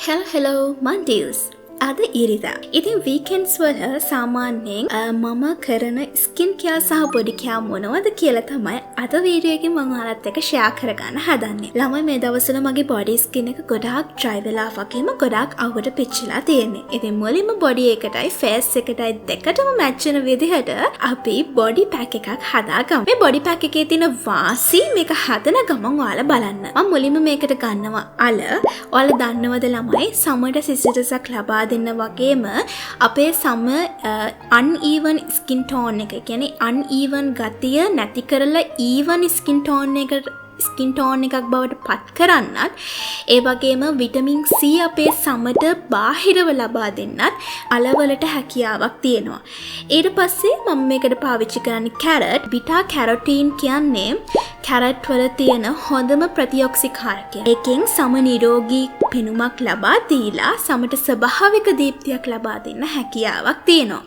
Hello Mondays. අද ඉරිදා. ඉතින් වීකෙන්ඩ්ස් වල සාමාන්‍යයෙන් මම කරන ස්කින් කෙයාර් සහ බොඩි කෙයාර් මොනවද කියලා තමයි අද වීඩියෝ එකෙන් මම ඔයාලත් එක්ක ෂෙයා කරගන්න හදන්නේ. ළමයි මේ දවස්වල මගේ බොඩි ස්කින් එක ගොඩාක් ඩ්‍රයි වෙලා වගේම ගොඩාක් අවුවට පිච්චිලා තියෙන්නේ. ඉතින් මුලින්ම බොඩි එකටයි ෆේස් එකටයි දෙකටම මැච් වෙන විදිහට අපි බොඩි පැක් එකක් හදාගමු. මේ බොඩි පැක් එකේ තියෙන වාසි මේක හදන ගමන් ඔයාලා බලන්න. මම මුලින්ම මේකට ගන්නවා අල. ඔයාලා දන්නවද ළමයි සමට සිසිලසක් ලබා දෙන්න වගේම අපේ සම uneven skin tone එක කියන්නේ uneven ගතිය නැති කරලා even skin tone එකක් බවට පත් කරන්නත් ඒ වගේම විටමින් C අපේ සමට බාහිරව ලබා දෙන්නත් අලවලට හැකියාවක් තියෙනවා. ඊට පස්සේ මම මේකට පාවිච්චි කරන්නේ කැරට්. බීටා කැරොටින් කියන්නේ කැරට් වල තියෙන හොඳම ප්‍රතිඔක්සිකාරකය. ඒකෙන් සම නිරෝගී පෙනුමක් ලබා දීලා සමට ස්වභාවික දීප්තියක් ලබා දෙන්න හැකියාවක් තියෙනවා.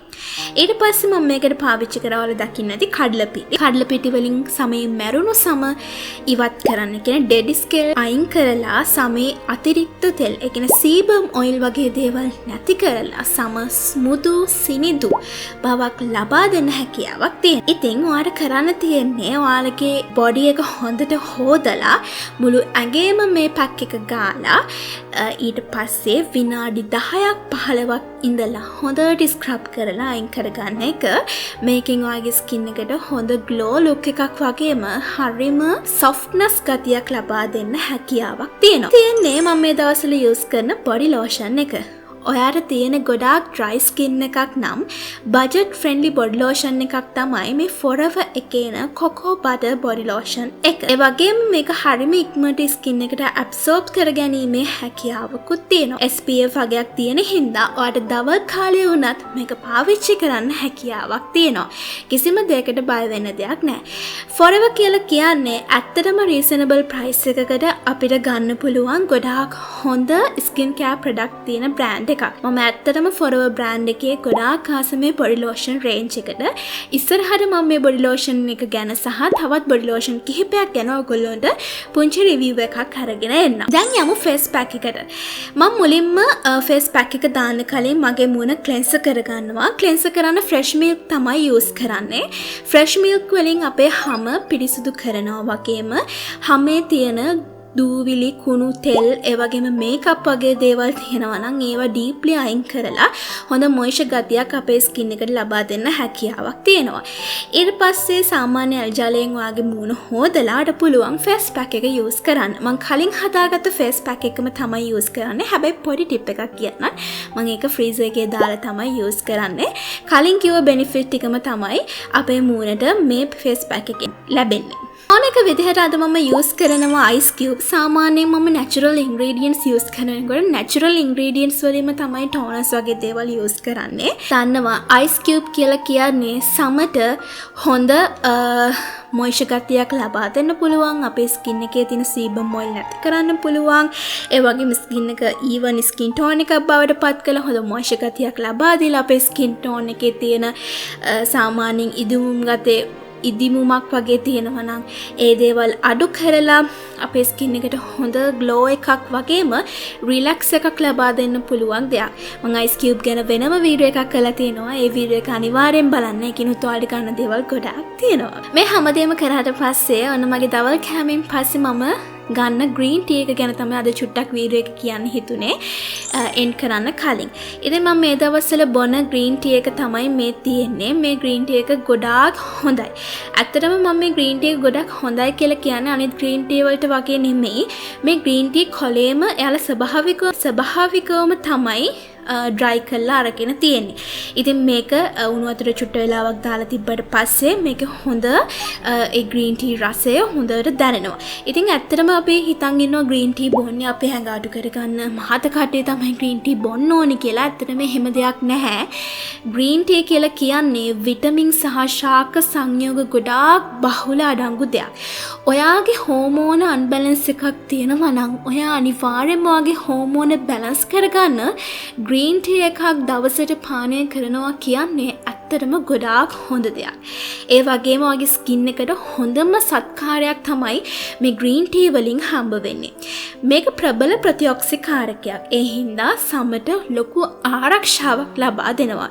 ඊට පස්සේ මම මේකට පාවිච්චි කරවල දකින්න ඇති කඩලපිටි. කඩලපිටි වලින් සමේ මැරුණු සම ඉවත් කරන්න කියන්නේ ඩෙඩ් ස්කෙල් අයින් කරලා සමේ අතිරික්ත තෙල්, ඒ කියන්නේ සීබම් ඔයිල් වගේ දේවල් නැති කරලා සම ස්මුදු සිනිදු බවක් ලබා දෙන්න හැකියාවක් තියෙනවා. ඉතින් ඔයාලට කරන්න තියෙන්නේ ඔයාලගේ බොඩි එක හොඳට හොදලා මුළු ඇඟේම මේ පැක් එක ගාලා ඊට පස්සේ විනාඩි 10ක් 15ක් ඉඳලා හොඳට ස්ක්‍රබ් කරලා අයින් කරගන්න එක. මේකෙන් ඔයාගේ ස්කින් එකට හොඳ ග්ලෝ ලුක් එකක් වගේම හරිම සොෆ්ට්නස් ගතියක් ලබා දෙන්න හැකියාවක් තියෙනවා. තියෙන්නේ මම මේ දවස්වල යූස් කරන බොඩි ලෝෂන් එක. ඔයාට තියෙන ගොඩාක් ඩ්‍රයි ස්කින් එකක් නම් බජට් ෆ්‍රෙන්ඩ්ලි බොඩි ලෝෂන් එකක් තමයි මේ Forever එකේන කොකෝ බටර් බොඩි ලෝෂන් එක. ඒ වගේම මේක හරිම ඉක්මනට ස්කින් එකට ඇබ්සෝබ් කරගැනීමේ හැකියාවකුත් තියෙනවා. SPF වගේක් තියෙන හින්දා ඔයාට දවල් කාලේ වුණත් මේක පාවිච්චි කරන්න හැකියාවක් තියෙනවා. කිසිම දෙයකට බය වෙන්න දෙයක් නැහැ. Forever කියලා කියන්නේ ඇත්තටම රීසනබල් ප්‍රයිස් එකකට අපිට ගන්න පුළුවන් ගොඩාක් හොඳ ස්කින් කෙයාර් ප්‍රොඩක්ට් තියෙන බ්‍රෑන්ඩ් මම ඇත්තටම Forever brand එකේ ගොඩාක් ආස මේ බොඩි ලෝෂන් රේන්ජ් එකට. ඉස්සරහට මම මේ බොඩි ලෝෂන් එක ගැන සහ තවත් බොඩි ලෝෂන් කිහිපයක් ගැන ඔයගොල්ලන්ට පුංචි රිවිව් එකක් අරගෙන එන්නම්. දැන් යමු ෆේස් පැක් එකට. මම මුලින්ම ෆේස් පැක් එක දාන්න කලින් මගේ මූණ ක්ලෙන්සර් කරගන්නවා. ක්ලෙන්සර් කරන්න ෆ්‍රෙෂ් මිල්ක් තමයි යූස් කරන්නේ. ෆ්‍රෙෂ් මිල්ක් වලින් අපේ හම පිරිසිදු කරනවා වගේම හමේ තියෙන දූවිලි කුණු තෙල් ඒ වගේම මේකප් වගේ දේවල් තියෙනවා නම් ඒවා ඩීප්ලි අයින් කරලා හොඳ මොයිස්චර් ගතියක් අපේ ස්කින් එකට ලබා දෙන්න හැකියාවක් තියෙනවා. ඊට පස්සේ සාමාන්‍ය අල්ජලයෙන් ඔයාගේ මූණ හොදලාට පුළුවන් ෆේස් පැක් එක යූස් කරන්න. මම කලින් හදාගත්ත ෆේස් පැක් එකම තමයි යූස් කරන්නේ. හැබැයි පොඩි ටිප් එකක් කියන්නම්. මම ඒක ෆ්‍රීසර් එකේ දාලා තමයි යූස් කරන්නේ. කලින් කිව්ව බෙනිෆිට් ටිකම තමයි අපේ මූණට මේ ෆේස් පැක් එකෙන් ලැබෙන්නේ. ඕනක විදිහට අද මම යූස් කරනවා අයිස් කියුබ්. සාමාන්‍යයෙන් මම නැචරල් ඉන්ග්‍රීඩියන්ට්ස් යූස් කරනකොට නැචරල් ඉන්ග්‍රීඩියන්ට්ස් වලින්ම තමයි ටෝනර්ස් වගේ දේවල් යූස් කරන්නේ. දන්නවා අයිස් කියුබ් කියලා කියන්නේ සමට හොඳ මොයිස්චර් ගතියක් ලබා දෙන්න පුළුවන්. අපේ ස්කින් එකේ තියෙන සීබම් ඔයිල් නැති කරන්න පුළුවන්. ඒ වගේම ස්කින් එක ඊවන් ස්කින් ටෝන් එකක් බවට පත් කරලා හොඳ මොයිස්චර් ගතියක් ලබා දීලා අපේ ස්කින් ටෝන් එකේ තියෙන සාමාන්‍යයෙන් ඉදිමුමක් වගේ තියෙනවා නම් ඒ දේවල් අඩු කරලා අපේ ස්කින් එකට හොඳ ග්ලෝ එකක් වගේම රිලැක්ස් එකක් ලබා දෙන්න පුළුවන් දෙයක්. මම අයිස් කියුබ් ගැන වෙනම වීඩියෝ එකක් කරලා තියෙනවා. ඒ වීඩියෝ එක අනිවාර්යෙන් බලන්න. ඒකිනුත් ඔයාලට ගන්න දේවල් ගොඩාක් තියෙනවා. මේ හැමදේම කරාට පස්සේ ඔන්න මගේ දවල් කෑමෙන් පස්සේ මම ගන්න ග්‍රීන් ටී එක ගැන තමයි අද චුට්ටක් වීඩියෝ එක කියන්න හිතුනේ එන්ඩ් කරන්න කලින්. ඉතින් මම මේ දවස්වල බොන ග්‍රීන් ටී එක තමයි මේ තියෙන්නේ. මේ ග්‍රීන් ටී එක ගොඩාක් හොඳයි. ඇත්තටම මම මේ ග්‍රීන් ටී එක ගොඩක් හොඳයි කියලා කියන්නේ අනිත් ග්‍රීන් ටී වලට වගේ නෙමෙයි. මේ ග්‍රීන් ටී කොලේම එයාලා ස්වභාවිකවම තමයි ඩ්‍රයි කරලා අරගෙන තියෙන්නේ. ඉතින් මේක උණු වතුර චුට්ට වෙලාවක් දාලා තිබ්බට පස්සේ මේක හොඳ ඒ ග්‍රීන් ටී රසය හොඳට දැනෙනවා. ඉතින් ඇත්තටම අපි හිතන් ඉන්නවා ග්‍රීන් ටී බොන්නේ අපේ හැඟ අඩු කරගන්න මහත කටේ තමයි ග්‍රීන් ටී බොන්න ඕනේ කියලා. ඇත්තටම එහෙම දෙයක් නැහැ. ග්‍රීන් ටී කියලා කියන්නේ විටමින් සහ ශාක සංයෝග ගොඩාක් බහුල අඩංගු දෙයක්. ඔයාගේ හෝමෝන අන්බැලන්ස් එකක් තියෙනවා නම් ඔයා අනිවාර්යෙන්ම ඔයාගේ හෝමෝන බැලන්ස් කරගන්න ග්‍රීන් ටී එකක් දවසට පානය කරනවා කියන්නේ ඇත්තටම ගොඩාක් හොඳ දෙයක්. ඒ වගේම වගේ ස්කින් එකට හොඳම සත්කාරයක් තමයි මේ ග්‍රීන් ටී වලින් හම්බ වෙන්නේ. මේක ප්‍රබල ප්‍රතිඔක්සිකාරකයක්. ඒ හින්දා සමට ලොකු ආරක්ෂාවක් ලබා දෙනවා.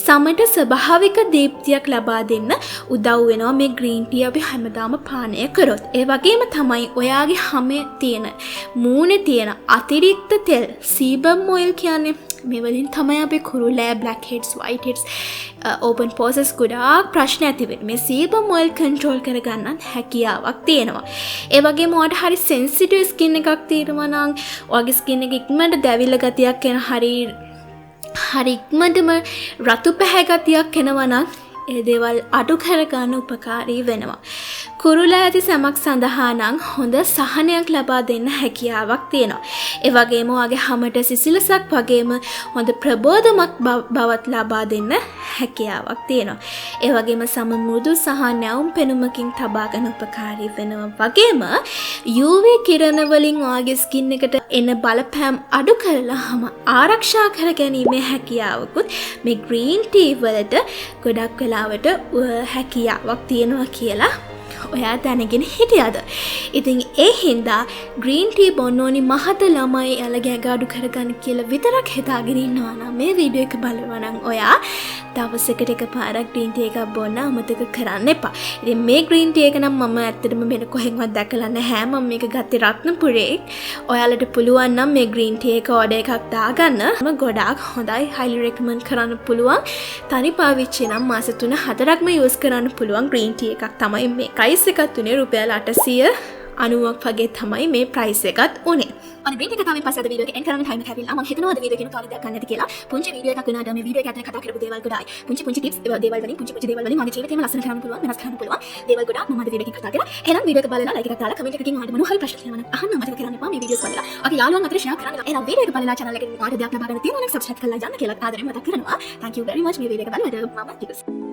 සමට ස්වභාවික දීප්තියක් ලබා දෙන්න උදව් වෙනවා මේ ග්‍රීන් ටී අපි හැමදාම පානය කරොත්. ඒ වගේම තමයි ඔයාගේ හැමේ තියෙන මූණේ තියෙන අතිරික්ත තෙල් සීබම් ඔයිල් කියන්නේ මේ වලින් තමයි අපි කුරුලෑ black heads white heads open pores ගොඩාක් ප්‍රශ්න ඇති වෙන්නේ. මේ සීබම් ඔයිල් කන්ට්‍රෝල් කරගන්නත් හැකියාවක් තියෙනවා. ඒ වගේම ඔයාට හරි sensitive skin එකක් තියෙනවා නම් ඔයාගේ skin එක ඉක්මනට දැවිල්ල ගතියක් එන හරි ඉක්මනටම රතු පැහැ ගතියක් එනවා නම් ඒ දේවල් අඩු කරගන්න උපකාරී වෙනවා. කුරුලා ඇති සමක් සඳහා නම් හොඳ සහනයක් ලබා දෙන්න හැකියාවක් තියෙනවා. ඒ වගේම ඔයාගේ හැමට සිසිලසක් වගේම හොඳ ප්‍රබෝධමත් බවක් ලබා දෙන්න හැකියාවක් තියෙනවා. ඒ වගේම සම මෘදු සහ නැවුම් පෙනුමකින් තබා ගන්න උපකාරී වෙනවා. වගේම UV කිරණ වලින් ඔයාගේ ස්කින් එකට එන බලපෑම් අඩු කරලාම ආරක්ෂා කර ගැනීමේ හැකියාවකුත් මේ ග්‍රීන් ටී වලට ගොඩක් වෙලාවට හැකියාවක් තියෙනවා කියලා ඔයා දැනගෙන හිටියද? ඉතින් ඒ හින්දා ග්‍රීන් ටී බොන්න ඕනි මහත ළමයි එයාලගේ ඇඟ අඩු කරගන්න කියලා විතරක් හිතාගෙන ඉන්නවා නම් මේ වීඩියෝ එක බලනවා නම් ඔයා දවසකට එකපාරක් ග්‍රීන් ටී එකක් බොන්න අමතක කරන්න එපා. ඉතින් මේ ග්‍රීන් ටී එක නම් මම ඇත්තටම වෙන කොහෙන්වත් දැකලා නැහැ. මම මේක ගත්තේ රත්නපුරේ. ඔයාලට පුළුවන් නම් මේ ග්‍රීන් ටී එක ඕඩර් එකක් දාගන්න. මම ගොඩාක් හොඳයි. highly recommend කරන්න පුළුවන්. තනි පාවිච්චි නම් මාස 3-4ක්ම යූස් කරන්න පුළුවන් ග්‍රීන් ටී එකක් තමයි මේ. ප්‍රයිස් එකත් උනේ රුපියල් 890ක් වගේ තමයි මේ ප්‍රයිස් එකත් උනේ. අනේ ග්‍රීන් ටී එක තමයි පස්සේ අද වීඩියෝ එක එන්ඩ් කරන්න ටයිම් එක හැවිලා. මම හිතනවා අද වීඩියෝ එකේ කාලෙ දෙයක් ගන්න නැති කියලා. පුංචි වීඩියෝ එකක් වෙනාට මේ වීඩියෝ එක ඇතුලේ කතා කරපු දේවල් ගොඩායි. පුංචි ටිප්ස් දේවල් වලින් පුංචි දේවල් වලින් මගේ ජීවිතේම ලස්සන කරන්න පුළුවන්, වෙනස් කරන්න පුළුවන් දේවල් ගොඩාක් මම අද වීඩියෝ එකෙන් කතා කරා. එහෙනම් වීඩියෝ එක බලලා ලයික් එකක් දාලා කමෙන්ට් එකකින් ඔයාලට මොනවා හරි ප්‍රශ්න තියෙනවා නම් අහන්න අමතක කරන්න එපා මේ වීඩියෝස් බලලා. ඔයාගේ යාළුවන් අතර ෂෙයා කරන්න. එහෙනම් වීඩියෝ එක බලලා channel එකෙන් ඔයාලට දෙයක් ලබා ගන්න තියෙනවා නම් subscribe කරලා යන්න කියලා ආදරෙන් මතක් කරනවා. Thank you very much මේ වීඩියෝ එක බලන්න. මම ටිකස්